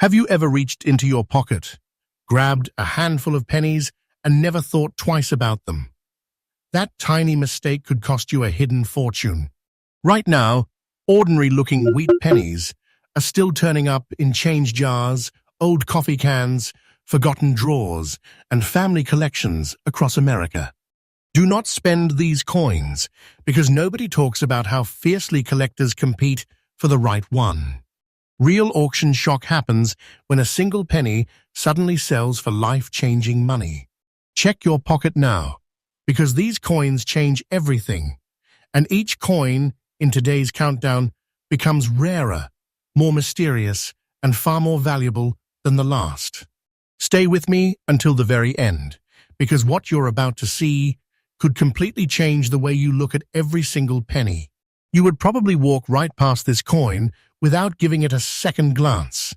Have you ever reached into your pocket, grabbed a handful of pennies, and never thought twice about them? That tiny mistake could cost you a hidden fortune. Right now, ordinary-looking wheat pennies are still turning up in change jars, old coffee cans, forgotten drawers, and family collections across America. Do not spend these coins, because nobody talks about how fiercely collectors compete for the right one. Real auction shock happens when a single penny suddenly sells for life-changing money. Check your pocket now, because these coins change everything, and each coin in today's countdown becomes rarer, more mysterious, and far more valuable than the last. Stay with me until the very end, because what you're about to see could completely change the way you look at every single penny. You would probably walk right past this coin without giving it a second glance.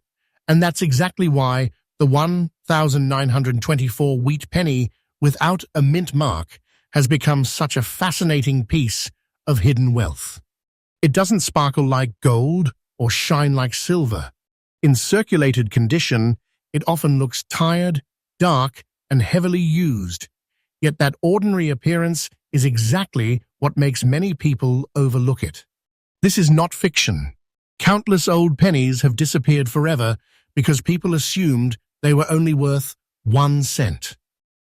And that's exactly why the 1924 wheat penny without a mint mark has become such a fascinating piece of hidden wealth. It doesn't sparkle like gold or shine like silver. In circulated condition, it often looks tired, dark, and heavily used. Yet that ordinary appearance is exactly what makes many people overlook it. This is not fiction. Countless old pennies have disappeared forever because people assumed they were only worth 1 cent.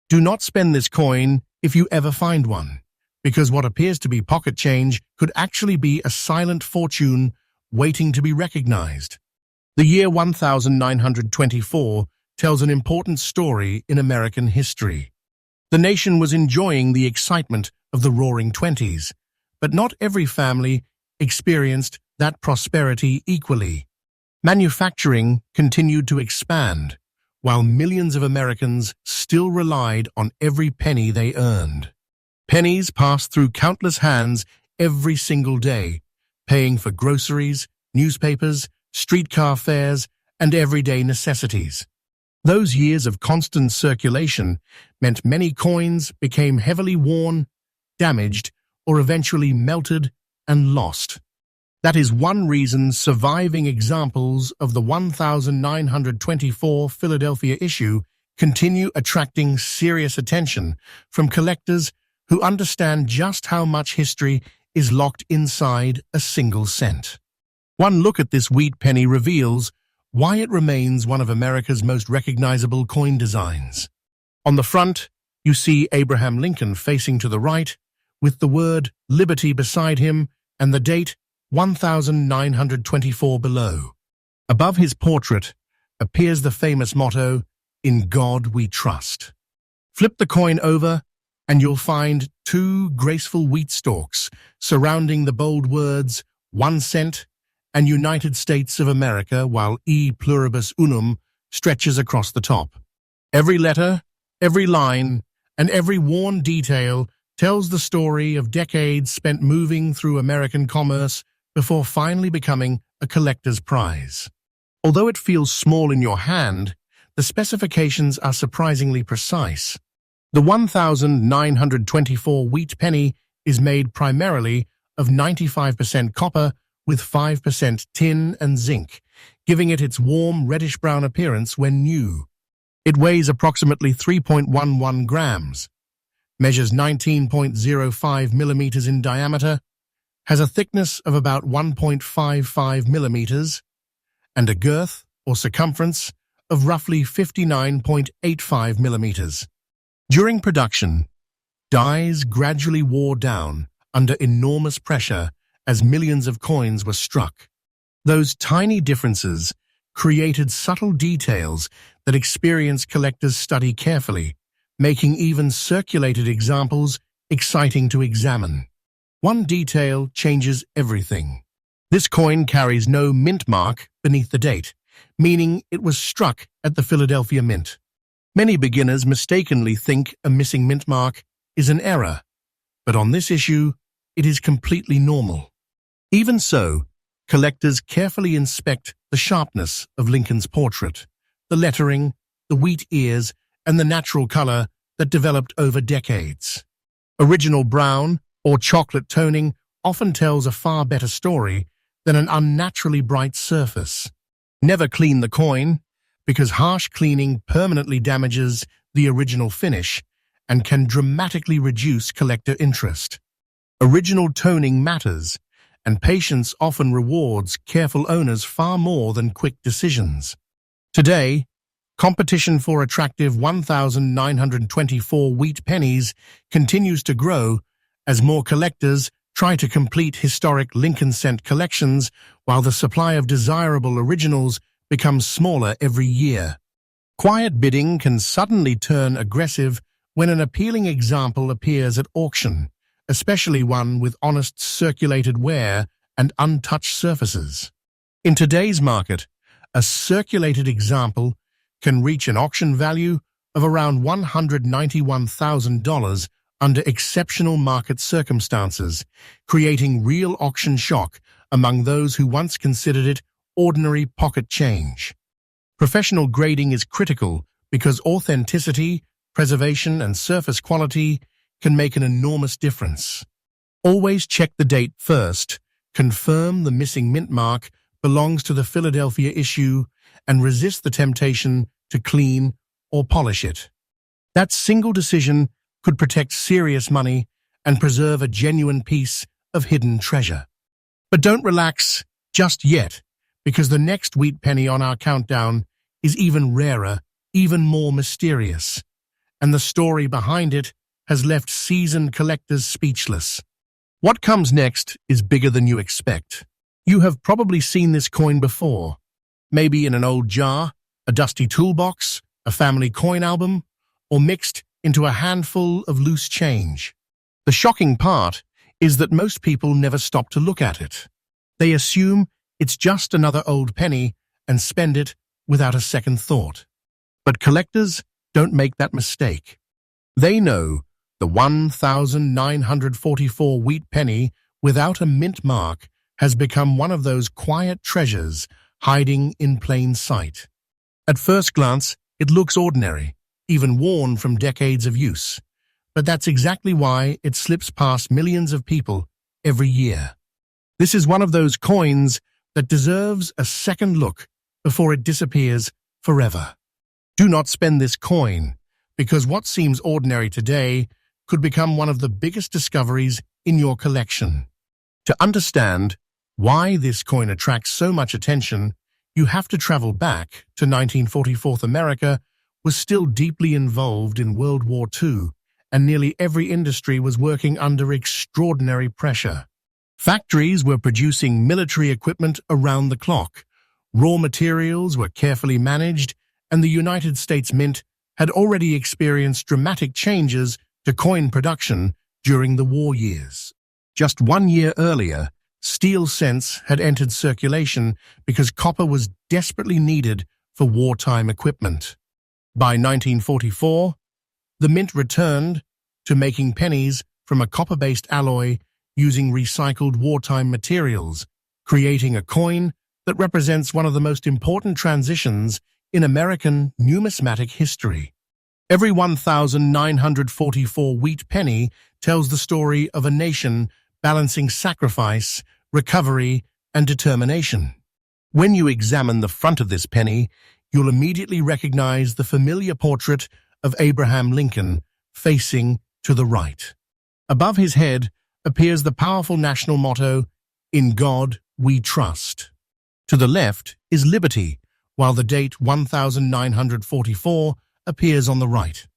Do not spend this coin if you ever find one, because what appears to be pocket change could actually be a silent fortune waiting to be recognized. The year 1924 tells an important story in American history. The nation was enjoying the excitement of the Roaring Twenties, but not every family experienced that prosperity equally. Manufacturing continued to expand, while millions of Americans still relied on every penny they earned. Pennies passed through countless hands every single day, paying for groceries, newspapers, streetcar fares, and everyday necessities. Those years of constant circulation meant many coins became heavily worn, damaged, or eventually melted and lost. That is one reason surviving examples of the 1924 Philadelphia issue continue attracting serious attention from collectors who understand just how much history is locked inside a single cent. One look at this wheat penny reveals why it remains one of America's most recognizable coin designs. On the front, you see Abraham Lincoln facing to the right, with the word Liberty beside him and the date 1924 below. Above his portrait appears the famous motto, "In God We Trust." Flip the coin over, and you'll find 2 graceful wheat stalks surrounding the bold words 1 cent and United States of America, while E pluribus unum stretches across the top. Every letter, every line, and every worn detail tells the story of decades spent moving through American commerce before finally becoming a collector's prize. Although it feels small in your hand, the specifications are surprisingly precise. The 1924 wheat penny is made primarily of 95% copper with 5% tin and zinc, giving it its warm reddish-brown appearance when new. It weighs approximately 3.11 grams, measures 19.05 millimeters in diameter, has a thickness of about 1.55 millimeters, and a girth, or circumference, of roughly 59.85 millimeters. During production, dies gradually wore down under enormous pressure as millions of coins were struck. Those tiny differences created subtle details that experienced collectors study carefully, making even circulated examples exciting to examine. One detail changes everything. This coin carries no mint mark beneath the date, meaning it was struck at the Philadelphia Mint. Many beginners mistakenly think a missing mint mark is an error, but on this issue, it is completely normal. Even so, collectors carefully inspect the sharpness of Lincoln's portrait, the lettering, the wheat ears, and the natural color that developed over decades. Original brown or chocolate toning often tells a far better story than an unnaturally bright surface. Never clean the coin, because harsh cleaning permanently damages the original finish and can dramatically reduce collector interest. Original toning matters, and patience often rewards careful owners far more than quick decisions. Today, competition for attractive 1,924 wheat pennies continues to grow as more collectors try to complete historic Lincoln cent collections, while the supply of desirable originals becomes smaller every year. Quiet bidding can suddenly turn aggressive when an appealing example appears at auction, especially one with honest circulated wear and untouched surfaces. In today's market, a circulated example can reach an auction value of around $191,000 under exceptional market circumstances, creating real auction shock among those who once considered it ordinary pocket change. Professional grading is critical because authenticity, preservation, and surface quality can make an enormous difference. Always check the date first, confirm the missing mint mark belongs to the Philadelphia issue, and resist the temptation to clean or polish it. That single decision could protect serious money and preserve a genuine piece of hidden treasure. But don't relax just yet, because the next wheat penny on our countdown is even rarer, even more mysterious, and the story behind it has left seasoned collectors speechless. What comes next is bigger than you expect. You have probably seen this coin before, maybe in an old jar, a dusty toolbox, a family coin album, or mixed into a handful of loose change. The shocking part is that most people never stop to look at it. They assume it's just another old penny and spend it without a second thought. But collectors don't make that mistake. They know the 1,944 wheat penny without a mint mark has become one of those quiet treasures hiding in plain sight. At first glance, it looks ordinary, even worn from decades of use. But that's exactly why it slips past millions of people every year. This is one of those coins that deserves a second look before it disappears forever. Do not spend this coin, because what seems ordinary today could become one of the biggest discoveries in your collection. To understand why this coin attracts so much attention, you have to travel back to 1944. America was still deeply involved in World War II, and nearly every industry was working under extraordinary pressure. Factories were producing military equipment around the clock, raw materials were carefully managed, and the United States Mint had already experienced dramatic changes to coin production during the war years. Just 1 year earlier, steel cents had entered circulation because copper was desperately needed for wartime equipment. By 1944, the mint returned to making pennies from a copper-based alloy using recycled wartime materials, creating a coin that represents one of the most important transitions in American numismatic history. Every 1,944 wheat penny tells the story of a nation balancing sacrifice, recovery, and determination. When you examine the front of this penny, you'll immediately recognize the familiar portrait of Abraham Lincoln facing to the right. Above his head appears the powerful national motto, "In God We Trust." To the left is liberty, while the date 1944 appears on the right.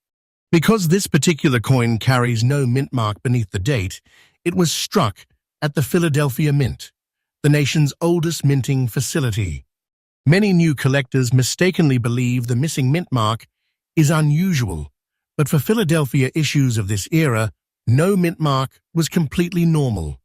Because this particular coin carries no mint mark beneath the date, it was struck at the Philadelphia Mint, the nation's oldest minting facility. Many new collectors mistakenly believe the missing mint mark is unusual, but for Philadelphia issues of this era, no mint mark was completely normal.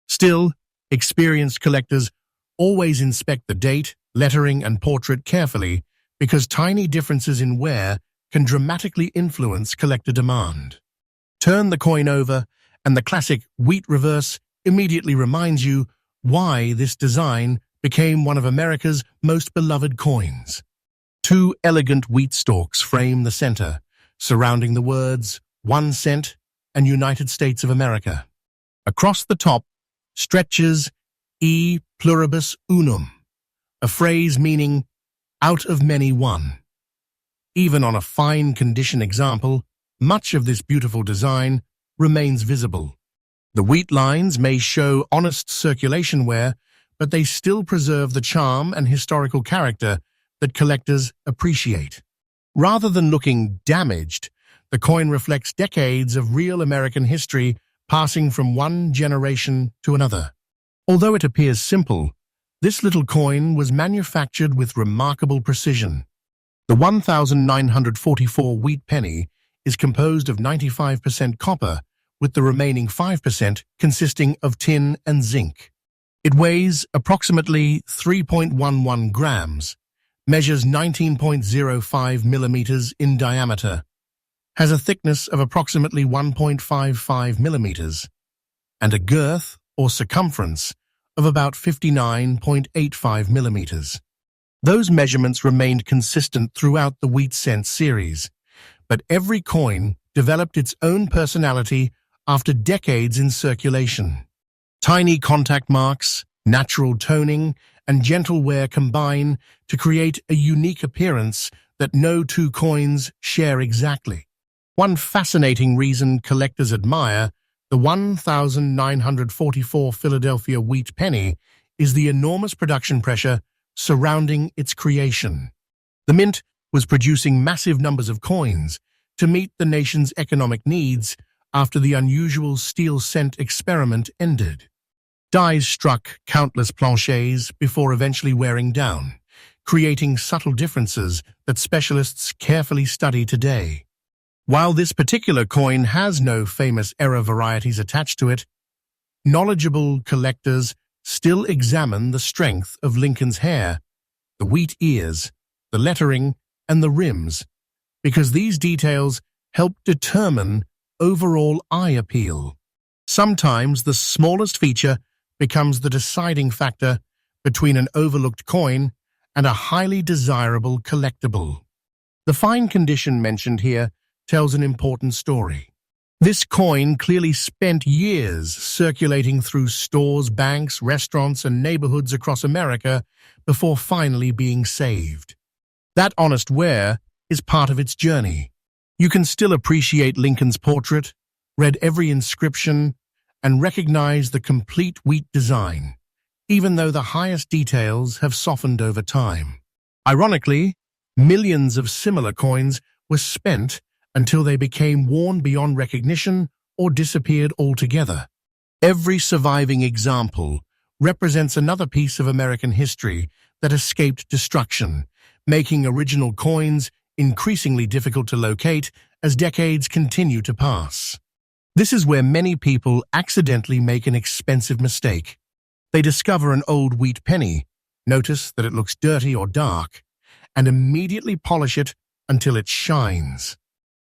Still, experienced collectors always inspect the date, lettering, and portrait carefully because tiny differences in wear can dramatically influence collector demand. Turn the coin over, and the classic wheat reverse immediately reminds you why this design became one of America's most beloved coins. Two elegant wheat stalks frame the center, surrounding the words 1 cent and United States of America. Across the top stretches E pluribus unum, a phrase meaning out of many one. Even on a fine condition example, much of this beautiful design remains visible. The wheat lines may show honest circulation wear, but they still preserve the charm and historical character that collectors appreciate. Rather than looking damaged, the coin reflects decades of real American history passing from one generation to another. Although it appears simple, this little coin was manufactured with remarkable precision. The 1944 wheat penny is composed of 95% copper, with the remaining 5% consisting of tin and zinc. It weighs approximately 3.11 grams, measures 19.05 millimeters in diameter, has a thickness of approximately 1.55 millimeters, and a girth or circumference of about 59.85 millimeters. Those measurements remained consistent throughout the wheat cent series, but every coin developed its own personality after decades in circulation. Tiny contact marks, natural toning, and gentle wear combine to create a unique appearance that no two coins share exactly. One fascinating reason collectors admire the 1944 Philadelphia Wheat Penny is the enormous production pressure surrounding its creation. The mint was producing massive numbers of coins to meet the nation's economic needs after the unusual steel cent experiment ended. Dies struck countless planchets before eventually wearing down, creating subtle differences that specialists carefully study today. While this particular coin has no famous error varieties attached to it, knowledgeable collectors still examine the strength of Lincoln's hair, the wheat ears, the lettering, and the rims, because these details help determine overall eye appeal. Sometimes the smallest feature becomes the deciding factor between an overlooked coin and a highly desirable collectible. The fine condition mentioned here tells an important story. This coin clearly spent years circulating through stores, banks, restaurants, and neighborhoods across America before finally being saved. That honest wear is part of its journey. You can still appreciate Lincoln's portrait, read every inscription, and recognize the complete wheat design, even though the highest details have softened over time. Ironically, millions of similar coins were spent until they became worn beyond recognition or disappeared altogether. Every surviving example represents another piece of American history that escaped destruction, making original coins increasingly difficult to locate as decades continue to pass. This is where many people accidentally make an expensive mistake. They discover an old wheat penny, notice that it looks dirty or dark, and immediately polish it until it shines.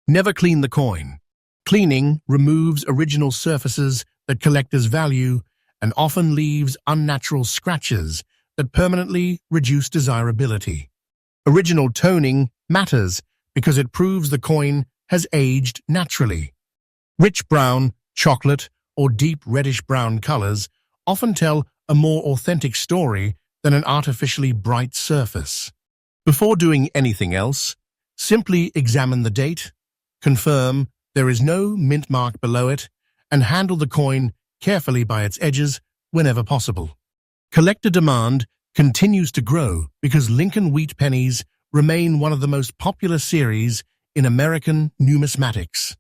Never clean the coin. Cleaning removes original surfaces that collectors value and often leaves unnatural scratches that permanently reduce desirability. Original toning matters because it proves the coin has aged naturally. Rich brown, chocolate, or deep reddish-brown colors often tell a more authentic story than an artificially bright surface. Before doing anything else, simply examine the date, confirm there is no mint mark below it, and handle the coin carefully by its edges whenever possible. Collector demand continues to grow because Lincoln Wheat Pennies remain one of the most popular series in American numismatics.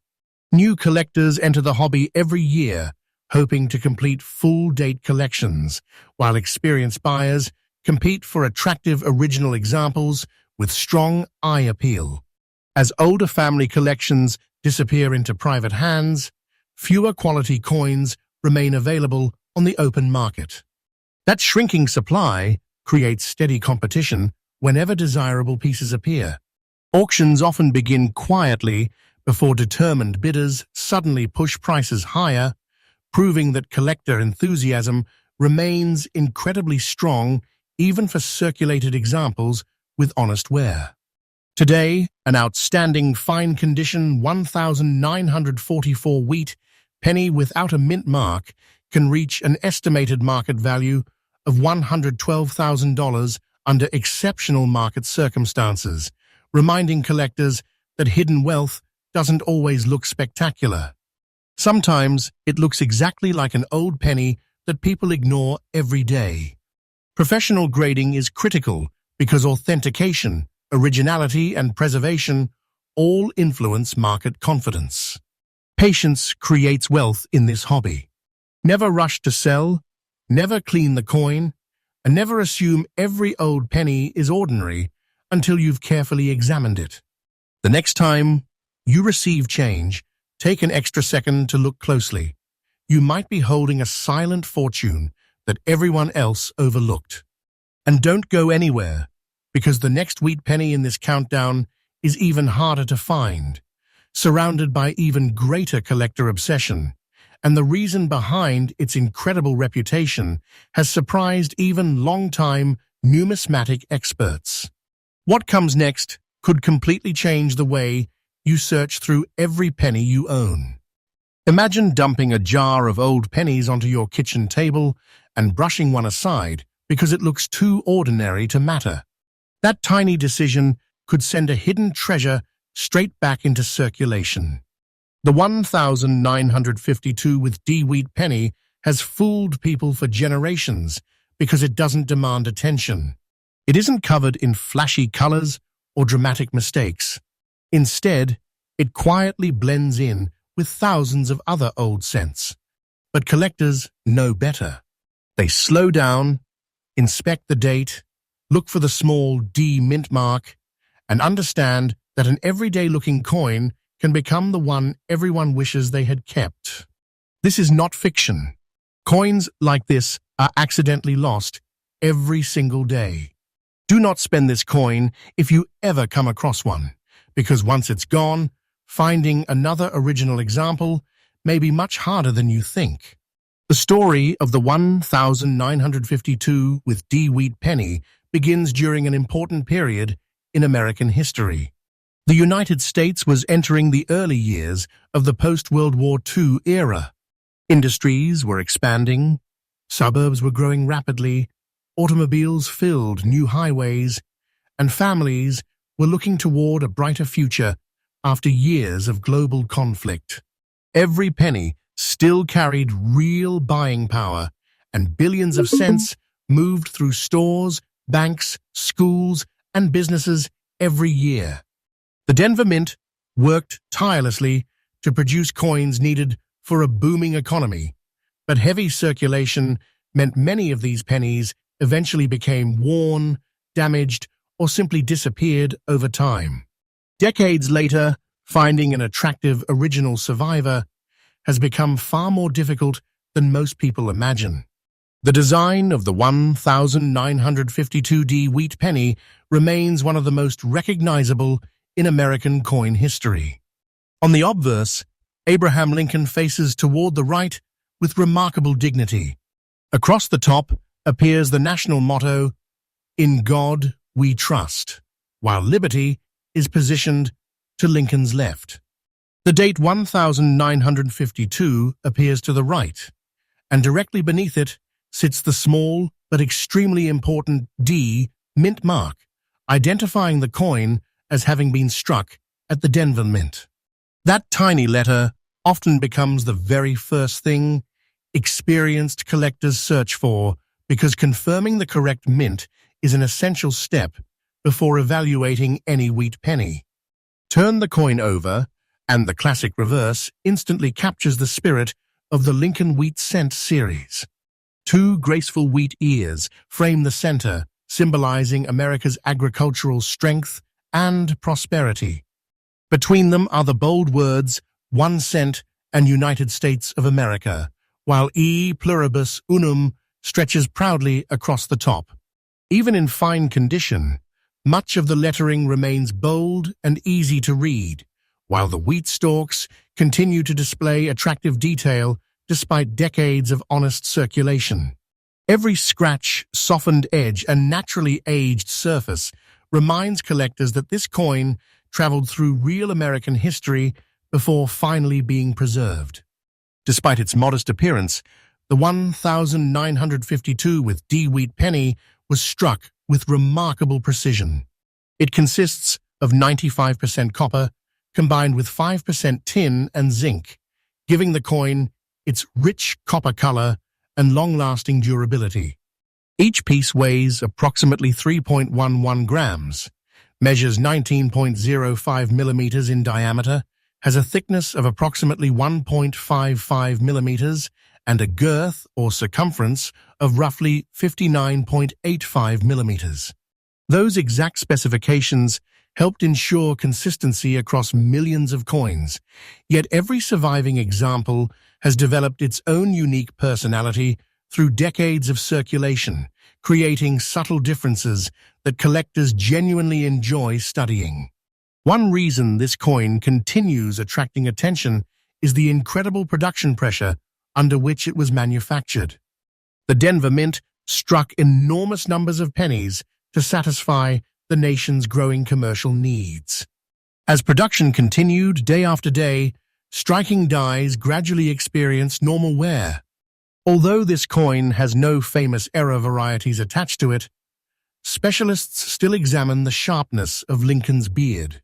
New collectors enter the hobby every year, hoping to complete full-date collections, while experienced buyers compete for attractive original examples with strong eye appeal. As older family collections disappear into private hands, fewer quality coins remain available on the open market. That shrinking supply creates steady competition whenever desirable pieces appear. Auctions often begin quietly before determined bidders suddenly push prices higher, proving that collector enthusiasm remains incredibly strong even for circulated examples with honest wear. Today, an outstanding fine-condition 1944 wheat penny without a mint mark can reach an estimated market value of $112,000 under exceptional market circumstances, reminding collectors that hidden wealth doesn't always look spectacular. Sometimes it looks exactly like an old penny that people ignore every day. Professional grading is critical because authentication, originality, and preservation all influence market confidence. Patience creates wealth in this hobby. Never rush to sell, never clean the coin, and never assume every old penny is ordinary until you've carefully examined it. The next time you receive change, take an extra second to look closely. You might be holding a silent fortune that everyone else overlooked. And don't go anywhere, because the next wheat penny in this countdown is even harder to find, surrounded by even greater collector obsession, and the reason behind its incredible reputation has surprised even long-time numismatic experts. What comes next could completely change the way you search through every penny you own. Imagine dumping a jar of old pennies onto your kitchen table and brushing one aside because it looks too ordinary to matter. That tiny decision could send a hidden treasure straight back into circulation. The 1952 with VDB Wheat Penny has fooled people for generations because it doesn't demand attention. It isn't covered in flashy colors or dramatic mistakes. Instead, it quietly blends in with thousands of other old cents. But collectors know better. They slow down, inspect the date, look for the small D mint mark, and understand that an everyday-looking coin can become the one everyone wishes they had kept. This is not fiction. Coins like this are accidentally lost every single day. Do not spend this coin if you ever come across one, because once it's gone, finding another original example may be much harder than you think. The story of the 1952 with VDB Wheat Penny begins during an important period in American history. The United States was entering the early years of the post-World War II era. Industries were expanding, suburbs were growing rapidly, automobiles filled new highways, and families were looking toward a brighter future after years of global conflict. Every penny still carried real buying power, and billions of cents moved through stores, banks, schools, and businesses every year. The Denver Mint worked tirelessly to produce coins needed for a booming economy, but heavy circulation meant many of these pennies eventually became worn, damaged, or simply disappeared over time. Decades later, finding an attractive original survivor has become far more difficult than most people imagine. The design of the 1952 VDB Wheat Penny remains one of the most recognizable in American coin history. On the obverse, Abraham Lincoln faces toward the right with remarkable dignity. Across the top appears the national motto, "In God We Trust," while liberty is positioned to Lincoln's left. The date 1952 appears to the right, and directly beneath it sits the small but extremely important D mint mark, identifying the coin as having been struck at the Denver Mint. That tiny letter often becomes the very first thing experienced collectors search for, because confirming the correct mint is an essential step before evaluating any wheat penny. Turn the coin over, and the classic reverse instantly captures the spirit of the Lincoln Wheat Cent series. Two graceful wheat ears frame the center, symbolizing America's agricultural strength and prosperity. Between them are the bold words, 1 cent and United States of America, while E pluribus unum stretches proudly across the top. Even in fine condition, much of the lettering remains bold and easy to read, while the wheat stalks continue to display attractive detail despite decades of honest circulation. Every scratch, softened edge, and naturally aged surface reminds collectors that this coin traveled through real American history before finally being preserved. Despite its modest appearance, the 1952 with VDB Wheat Penny was struck with remarkable precision. It consists of 95% copper combined with 5% tin and zinc, giving the coin its rich copper color and long-lasting durability. Each piece weighs approximately 3.11 grams, measures 19.05 millimeters in diameter, has a thickness of approximately 1.55 millimeters, and a girth or circumference of roughly 59.85 millimeters. Those exact specifications helped ensure consistency across millions of coins, yet every surviving example has developed its own unique personality through decades of circulation, creating subtle differences that collectors genuinely enjoy studying. One reason this coin continues attracting attention is the incredible production pressure under which it was manufactured. The Denver Mint struck enormous numbers of pennies to satisfy the nation's growing commercial needs. As production continued day after day, striking dies gradually experienced normal wear. Although this coin has no famous error varieties attached to it, specialists still examine the sharpness of Lincoln's beard,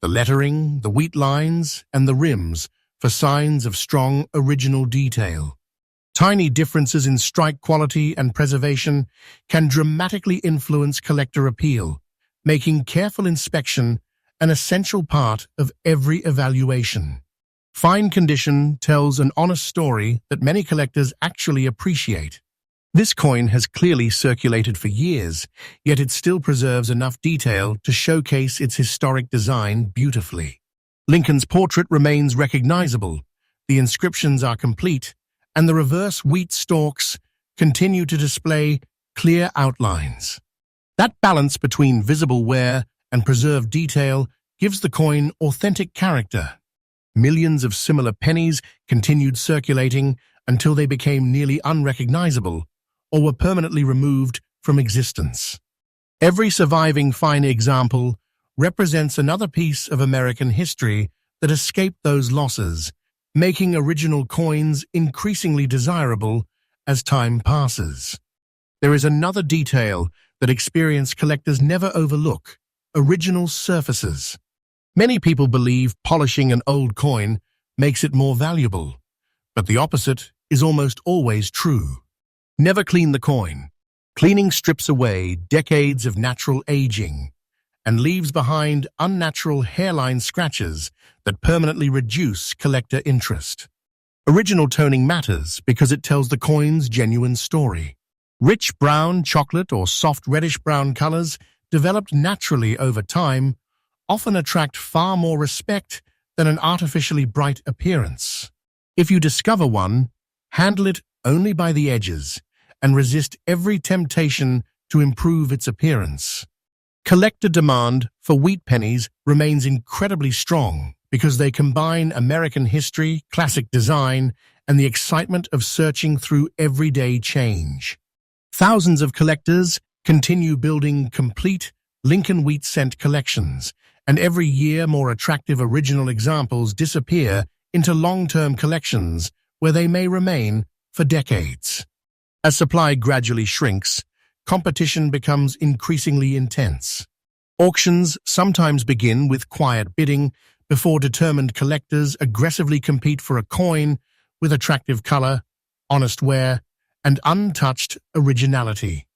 the lettering, the wheat lines, and the rims for signs of strong original detail. Tiny differences in strike quality and preservation can dramatically influence collector appeal, making careful inspection an essential part of every evaluation. Fine condition tells an honest story that many collectors actually appreciate. This coin has clearly circulated for years, yet it still preserves enough detail to showcase its historic design beautifully. Lincoln's portrait remains recognizable, the inscriptions are complete, and the reverse wheat stalks continue to display clear outlines. That balance between visible wear and preserved detail gives the coin authentic character. Millions of similar pennies continued circulating until they became nearly unrecognizable or were permanently removed from existence. Every surviving fine example represents another piece of American history that escaped those losses, making original coins increasingly desirable as time passes. There is another detail that experienced collectors never overlook: original surfaces. Many people believe polishing an old coin makes it more valuable, but the opposite is almost always true. Never clean the coin. Cleaning strips away decades of natural aging and leaves behind unnatural hairline scratches that permanently reduce collector interest. Original toning matters because it tells the coin's genuine story. Rich brown, chocolate, or soft reddish-brown colors developed naturally over time often attract far more respect than an artificially bright appearance. If you discover one, handle it only by the edges and resist every temptation to improve its appearance. Collector demand for wheat pennies remains incredibly strong because they combine American history, classic design, and the excitement of searching through everyday change. Thousands of collectors continue building complete Lincoln wheat cent collections, and every year more attractive original examples disappear into long-term collections where they may remain for decades. As supply gradually shrinks, competition becomes increasingly intense. Auctions sometimes begin with quiet bidding before determined collectors aggressively compete for a coin with attractive color, honest wear, and untouched originality.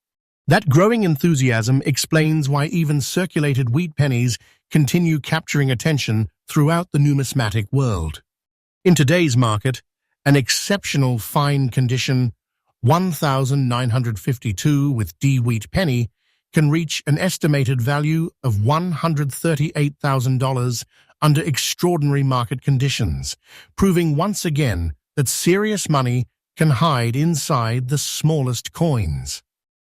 That growing enthusiasm explains why even circulated wheat pennies continue capturing attention throughout the numismatic world. In today's market, an exceptional fine condition 1952 with D wheat penny can reach an estimated value of $138,000 under extraordinary market conditions, proving once again that serious money can hide inside the smallest coins.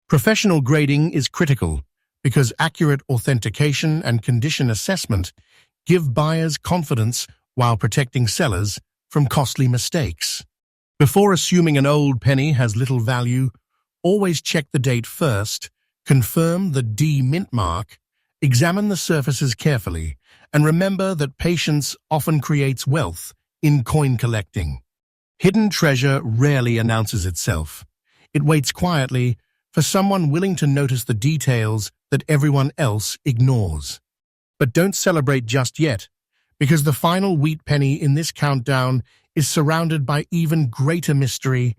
Professional grading is critical because accurate authentication and condition assessment give buyers confidence while protecting sellers from costly mistakes. Before assuming an old penny has little value, always check the date first, confirm the D mint mark, examine the surfaces carefully, and remember that patience often creates wealth in coin collecting. Hidden treasure rarely announces itself. It waits quietly, for someone willing to notice the details that everyone else ignores. But don't celebrate just yet, because the final wheat penny in this countdown is surrounded by even greater mystery,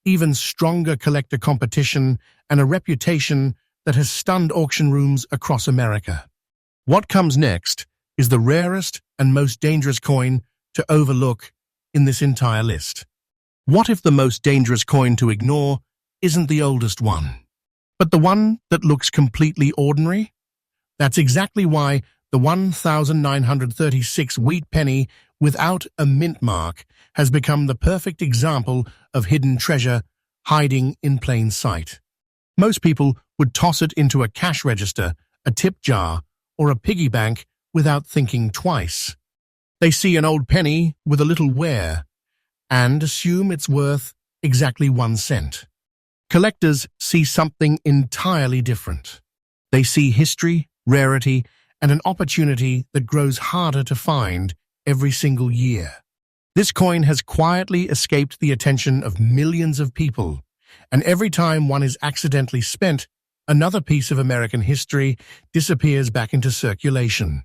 even stronger collector competition, and a reputation that has stunned auction rooms across America. What comes next is the rarest and most dangerous coin to overlook in this entire list. What if the most dangerous coin to ignore isn't the oldest one, but the one that looks completely ordinary? That's exactly why the 1936 wheat penny without a mint mark has become the perfect example of hidden treasure hiding in plain sight. Most people would toss it into a cash register, a tip jar, or a piggy bank without thinking twice. They see an old penny with a little wear and assume it's worth exactly 1 cent. Collectors see something entirely different. They see history, rarity, and an opportunity that grows harder to find every single year. This coin has quietly escaped the attention of millions of people, and every time one is accidentally spent, another piece of American history disappears back into circulation.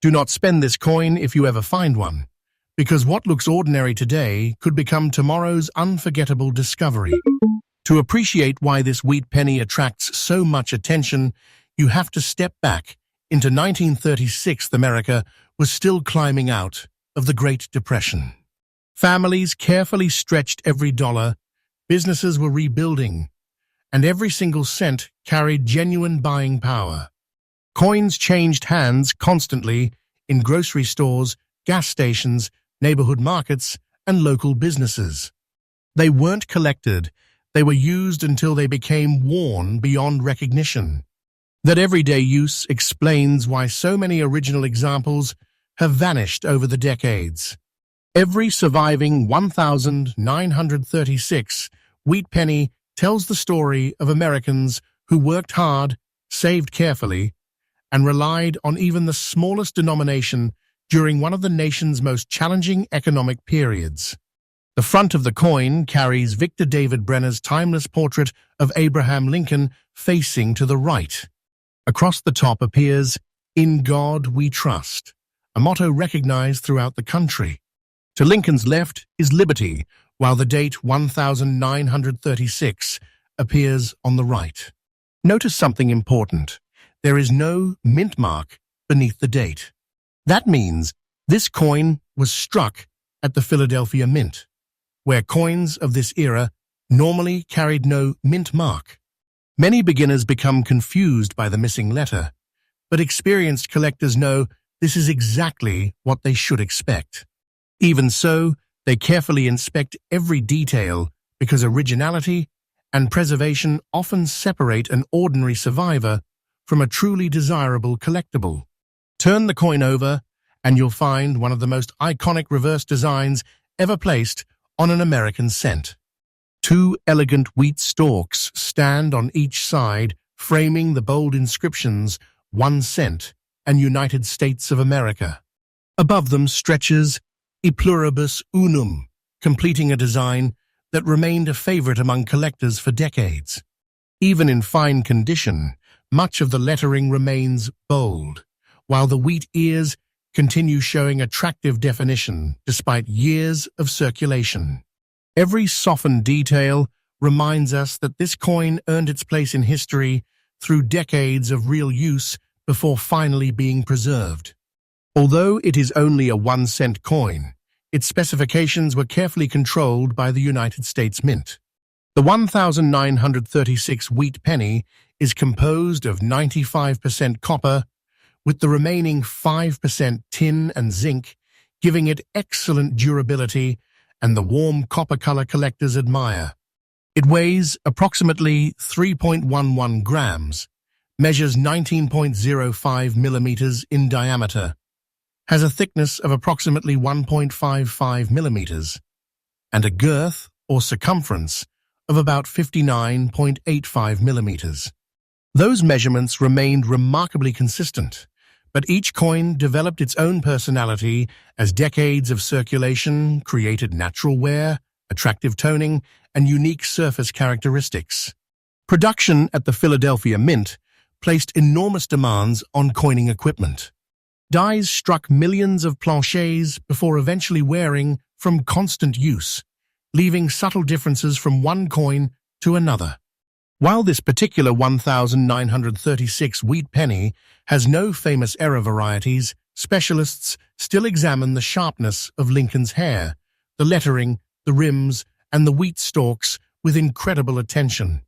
Do not spend this coin if you ever find one, because what looks ordinary today could become tomorrow's unforgettable discovery. To appreciate why this wheat penny attracts so much attention, you have to step back into 1936. America was still climbing out of the Great Depression. Families carefully stretched every dollar, businesses were rebuilding, and every single cent carried genuine buying power. Coins changed hands constantly in grocery stores, gas stations, neighborhood markets, and local businesses. They weren't collected, they were used until they became worn beyond recognition. That everyday use explains why so many original examples have vanished over the decades. Every surviving 1936 wheat penny tells the story of Americans who worked hard, saved carefully, and relied on even the smallest denomination during one of the nation's most challenging economic periods. The front of the coin carries Victor David Brenner's timeless portrait of Abraham Lincoln facing to the right. Across the top appears, "In God We Trust," a motto recognized throughout the country. To Lincoln's left is liberty, while the date 1936 appears on the right. Notice something important. There is no mint mark beneath the date. That means this coin was struck at the Philadelphia Mint, where coins of this era normally carried no mint mark. Many beginners become confused by the missing letter, but experienced collectors know this is exactly what they should expect. Even so, they carefully inspect every detail because originality and preservation often separate an ordinary survivor from a truly desirable collectible. Turn the coin over, and you'll find one of the most iconic reverse designs ever placed on an American cent. 2 elegant wheat stalks stand on each side, framing the bold inscriptions 1 cent and United States of America. Above them stretches E pluribus unum, completing a design that remained a favorite among collectors for decades. Even in fine condition, much of the lettering remains bold, while the wheat ears continue showing attractive definition despite years of circulation. Every softened detail reminds us that this coin earned its place in history through decades of real use before finally being preserved. Although it is only a 1-cent coin, its specifications were carefully controlled by the United States Mint. The 1936 wheat penny is composed of 95% copper, with the remaining 5% tin and zinc, giving it excellent durability and the warm copper color collectors admire. It weighs approximately 3.11 grams, measures 19.05 millimeters in diameter, has a thickness of approximately 1.55 millimeters, and a girth or circumference of about 59.85 millimeters. Those measurements remained remarkably consistent, but each coin developed its own personality as decades of circulation created natural wear, attractive toning, and unique surface characteristics. Production at the Philadelphia Mint placed enormous demands on coining equipment. Dies struck millions of planchets before eventually wearing from constant use, leaving subtle differences from one coin to another. While this particular 1936 wheat penny has no famous error varieties, specialists still examine the sharpness of Lincoln's hair, the lettering, the rims, and the wheat stalks with incredible attention.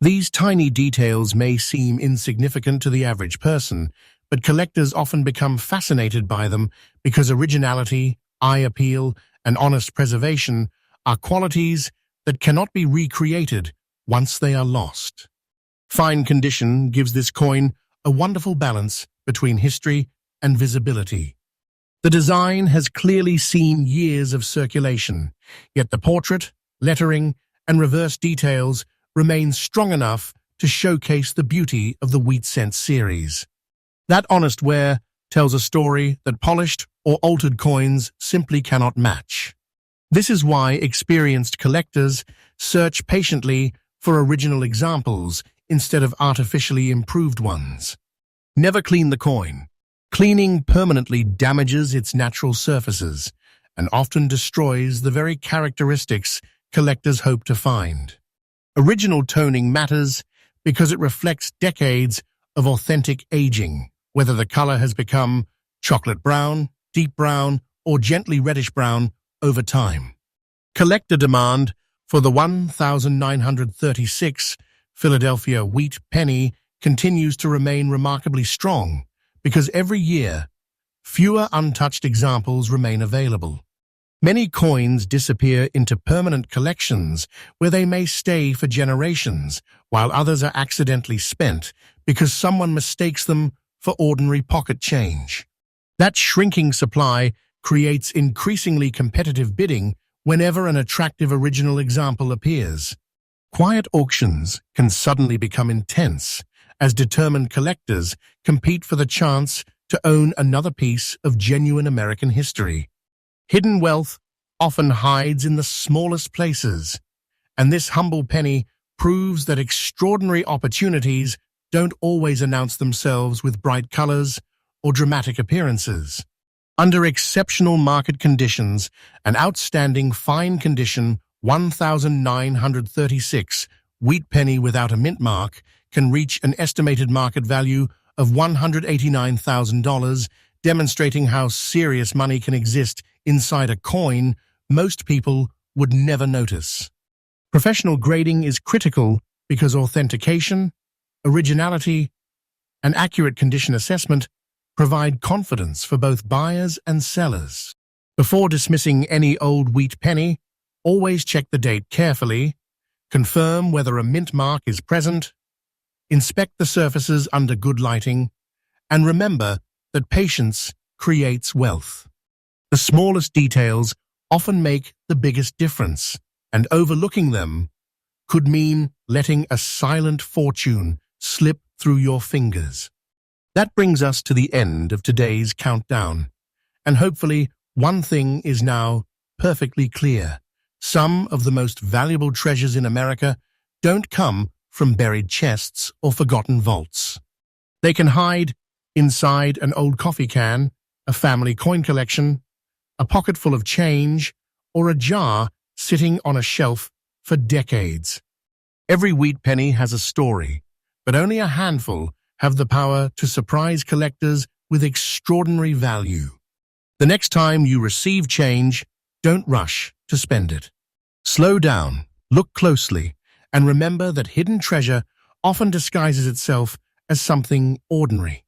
These tiny details may seem insignificant to the average person, but collectors often become fascinated by them because originality, eye appeal, and honest preservation are qualities that cannot be recreated once they are lost. Fine condition gives this coin a wonderful balance between history and visibility. The design has clearly seen years of circulation, yet the portrait, lettering, and reverse details remain strong enough to showcase the beauty of the Wheat Cent series. That honest wear tells a story that polished or altered coins simply cannot match. This is why experienced collectors search patiently for original examples instead of artificially improved ones. Never clean the coin. Cleaning permanently damages its natural surfaces and often destroys the very characteristics collectors hope to find. Original toning matters because it reflects decades of authentic aging, whether the color has become chocolate brown, deep brown, or gently reddish brown over time. Collector demand for the 1936 Philadelphia Wheat Penny continues to remain remarkably strong because every year, fewer untouched examples remain available. Many coins disappear into permanent collections where they may stay for generations, while others are accidentally spent because someone mistakes them for ordinary pocket change. That shrinking supply creates increasingly competitive bidding whenever an attractive original example appears. Quiet auctions can suddenly become intense as determined collectors compete for the chance to own another piece of genuine American history. Hidden wealth often hides in the smallest places, and this humble penny proves that extraordinary opportunities don't always announce themselves with bright colors or dramatic appearances. Under exceptional market conditions, an outstanding fine condition 1936 wheat penny without a mint mark can reach an estimated market value of $189,000, demonstrating how serious money can exist inside a coin most people would never notice. Professional grading is critical because authentication, originality, and accurate condition assessment provide confidence for both buyers and sellers. Before dismissing any old wheat penny, always check the date carefully, confirm whether a mint mark is present, inspect the surfaces under good lighting, and remember that patience creates wealth. The smallest details often make the biggest difference, and overlooking them could mean letting a silent fortune slip through your fingers. That brings us to the end of today's countdown, and hopefully one thing is now perfectly clear. Some of the most valuable treasures in America don't come from buried chests or forgotten vaults. They can hide inside an old coffee can, a family coin collection, a pocket full of change, or a jar sitting on a shelf for decades. Every wheat penny has a story, but only a handful have the power to surprise collectors with extraordinary value. The next time you receive change, don't rush to spend it. Slow down, look closely, and remember that hidden treasure often disguises itself as something ordinary.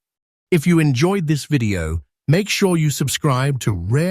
If you enjoyed this video, make sure you subscribe to Rare